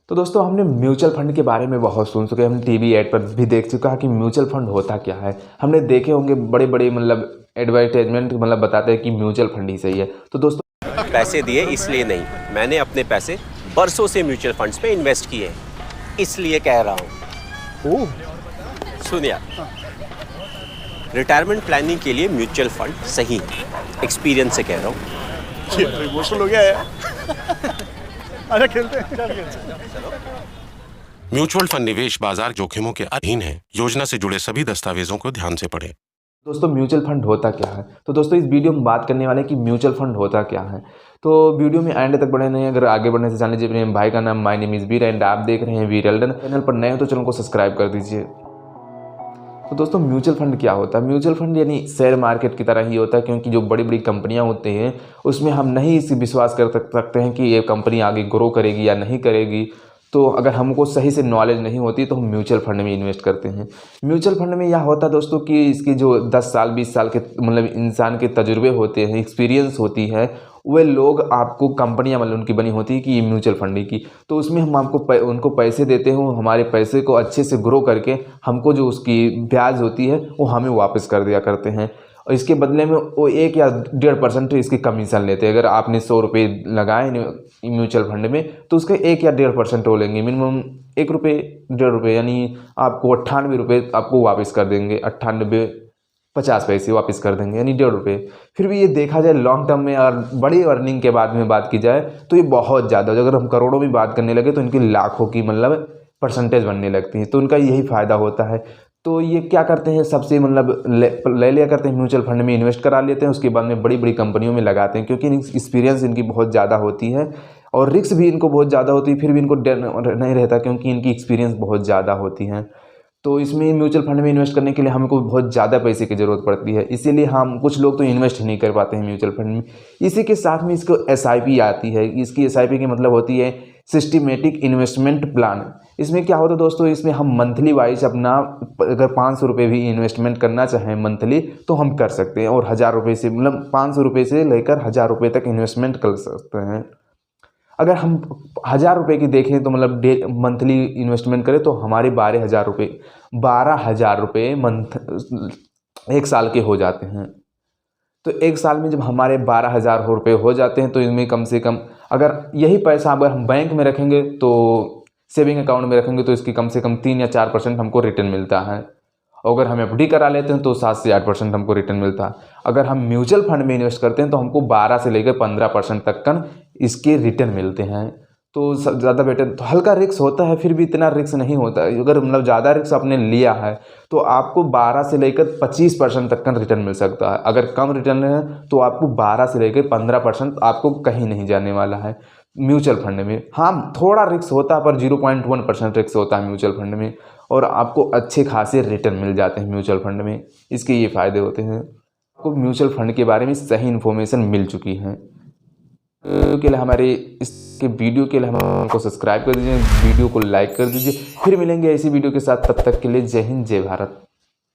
तो दोस्तों हमने म्यूचुअल फंड के बारे में बहुत सुन चुके हैं, हम टीवी ऐड पर भी देख चुका है कि म्यूचुअल फंड होता क्या है। हमने देखे होंगे बड़े बड़े एडवर्टाइजमेंट बताते हैं कि म्यूचुअल फंड ही सही है। तो दोस्तों पैसे दिए इसलिए नहीं, मैंने अपने पैसे बरसों से म्यूचुअल फंड्स पे इन्वेस्ट किए, इसलिए कह रहा हूँ। सुनिए, रिटायरमेंट प्लानिंग के लिए म्यूचुअल फंड सही है, एक्सपीरियंस से कह रहा हूँ। ये इमोशनल हो गया है। अच्छा खेलते हैं। म्यूचुअल फंड निवेश बाजार जोखिमों के अधीन है। योजना से जुड़े सभी दस्तावेजों को ध्यान से पढ़ें। दोस्तों म्यूचुअल फंड होता क्या है। तो दोस्तों इस वीडियो में बात करने वाले हैं कि म्यूचुअल फंड होता क्या है। तो वीडियो में एंड तक बढ़े नहीं, अगर आगे बढ़ने से जान लीजिए। अपने भाई का नाम my name is Veer and आप देख रहे हैं वीर एल्डन। चैनल पर नए हो तो चैनल को सब्सक्राइब कर दीजिए। तो दोस्तों म्यूचुअल फंड क्या होता है। म्यूचुअल फंड यानी शेयर मार्केट की तरह ही होता है, क्योंकि जो बड़ी बड़ी कंपनियां होती हैं उसमें हम नहीं इस विश्वास कर सकते हैं कि ये कंपनी आगे ग्रो करेगी या नहीं करेगी। तो अगर हमको सही से नॉलेज नहीं होती तो हम म्यूचुअल फंड में इन्वेस्ट करते हैं। म्यूचुअल फंड में यह होता है दोस्तों कि इसकी जो 10 साल 20 साल के इंसान के तजुर्बे होते हैं, एक्सपीरियंस होती है, वे लोग आपको कंपनियां उनकी बनी होती है कि ये म्यूचुअल फंड की। तो उसमें हम आपको उनको पैसे देते हैं, हमारे पैसे को अच्छे से ग्रो करके हमको जो उसकी ब्याज होती है वो हमें वापस कर दिया करते हैं। और इसके बदले में वो 1 या 1.5% इसकी कमीशन लेते हैं। अगर आपने 100 रुपये लगाए म्यूचुअल फंड में तो उसके 1 या 1.5% वो लेंगे। मिनिमम 1 रुपये 1.5 रुपये यानी आपको 98 रुपये आपको वापस कर देंगे। 98.50 पैसे वापस कर देंगे, यानी 1.5 रुपये। फिर भी ये देखा जाए लॉन्ग टर्म में और बड़ी अर्निंग के बाद में बात की जाए तो ये बहुत ज़्यादा, अगर हम करोड़ों में बात करने लगे तो इनकी लाखों की परसेंटेज बनने लगती है। तो उनका यही फ़ायदा होता है। तो ये क्या करते हैं, सबसे ले लिया करते हैं म्यूचुअल फंड में, इन्वेस्ट करा लेते हैं, उसके बाद में बड़ी बड़ी कंपनियों में लगाते हैं, क्योंकि एक्सपीरियंस इनकी बहुत ज़्यादा होती है और रिस्क भी इनको बहुत ज़्यादा होती है। फिर भी इनको डर नहीं रहता, क्योंकि इनकी एक्सपीरियंस बहुत ज़्यादा होती है। तो इसमें म्यूचुअल फंड में इन्वेस्ट करने के लिए हमको बहुत ज़्यादा पैसे की ज़रूरत पड़ती है, इसीलिए हम कुछ लोग तो इन्वेस्ट ही नहीं कर पाते हैं म्यूचुअल फंड में। इसी के साथ में इसको SIP आती है। इसकी SIP की मतलब होती है सिस्टमेटिक इन्वेस्टमेंट प्लान। इसमें क्या होता है दोस्तों, इसमें हम मंथली वाइज अपना अगर 500 रुपये भी इन्वेस्टमेंट करना चाहें मंथली तो हम कर सकते हैं। और 1000 रुपये से 500 रुपये से लेकर 1000 रुपये तक इन्वेस्टमेंट कर सकते हैं। अगर हम 1000 रुपये की देखें तो मंथली इन्वेस्टमेंट करें तो हमारे 12,000 रुपये मंथ 1 साल के हो जाते हैं। तो 1 साल में जब हमारे 12,000 रुपये हो जाते हैं तो इनमें कम से कम, अगर यही पैसा अगर हम बैंक में रखेंगे तो सेविंग अकाउंट में रखेंगे तो इसकी कम से कम 3 या 4% हमको रिटर्न मिलता है। और अगर हम FD करा लेते हैं तो 7 से 8% हमको रिटर्न मिलता है। अगर हम म्यूचुअल फंड में इन्वेस्ट करते हैं तो हमको 12 से लेकर 15% तक का इसके रिटर्न मिलते हैं। तो ज़्यादा बेटर, तो हल्का रिस्क होता है, फिर भी इतना रिस्क नहीं होता है। अगर ज़्यादा रिस्क आपने लिया है तो आपको 12 से लेकर 25% तक का रिटर्न मिल सकता है। अगर कम रिटर्न है तो आपको 12 से लेकर 15% आपको कहीं नहीं जाने वाला है म्यूचुअल फंड में। हाँ, थोड़ा रिस्क होता है पर 0.1% रिस्क होता है म्यूचुअल फंड में, और आपको अच्छे खासे रिटर्न मिल जाते हैं म्यूचुअल फंड में। इसके ये फ़ायदे होते हैं। आपको म्यूचुअल फंड के बारे में सही इन्फॉर्मेशन मिल चुकी है। के लिए हमारे इसके वीडियो के लिए हमको सब्सक्राइब कर दीजिए, वीडियो को लाइक कर दीजिए। फिर मिलेंगे ऐसी वीडियो के साथ, तब तक के लिए जय हिंद जय भारत।